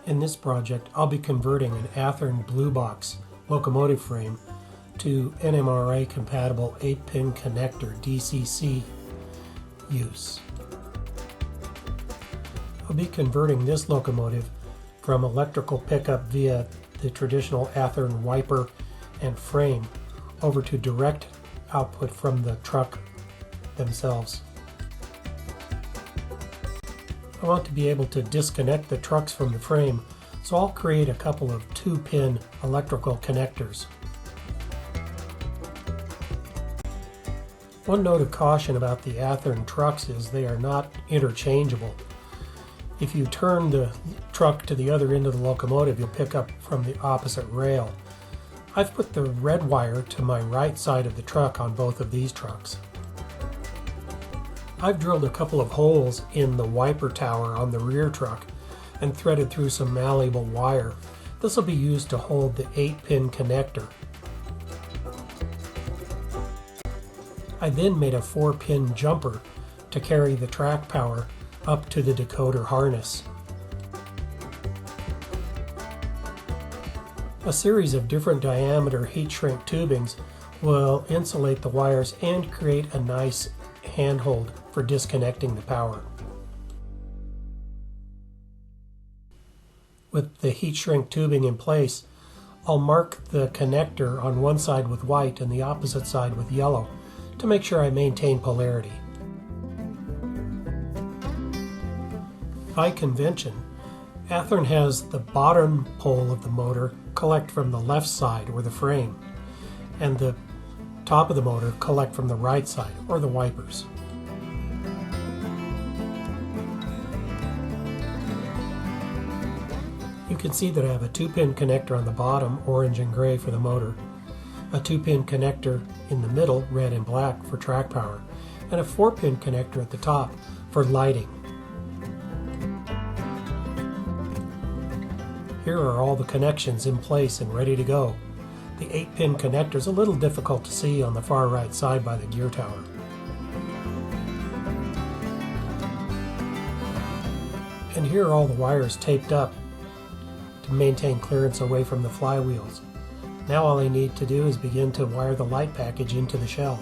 In this project, I'll be converting an Athearn Blue-Box locomotive frame to NMRA-compatible 8-pin connector DCC use. I'll be converting this locomotive from electrical pickup via the traditional Athearn wiper and frame over to direct output from the truck themselves. I want to be able to disconnect the trucks from the frame, so I'll create a couple of 2-pin electrical connectors. One note of caution about the Athearn trucks is they are not interchangeable. If you turn the truck to the other end of the locomotive, you'll pick up from the opposite rail. I've put the red wire to my right side of the truck on both of these trucks. I've drilled a couple of holes in the wiper tower on the rear truck and threaded through some malleable wire. This will be used to hold the 8-pin connector. I then made a 4-pin jumper to carry the track power up to the decoder harness. A series of different diameter heat shrink tubings will insulate the wires and create a nice handhold for disconnecting the power. With the heat shrink tubing in place, I'll mark the connector on one side with white and the opposite side with yellow to make sure I maintain polarity. By convention, Athearn has the bottom pole of the motor collect from the left side, or the frame, and the top of the motor collect from the right side, or the wipers. You can see that I have a 2-pin connector on the bottom, orange and gray, for the motor, a 2-pin connector in the middle, red and black, for track power, and a 4-pin connector at the top for lighting. Here are all the connections in place and ready to go. The 8-pin connector is a little difficult to see on the far right side by the gear tower. And here are all the wires taped up to maintain clearance away from the flywheels. Now all I need to do is begin to wire the light package into the shell.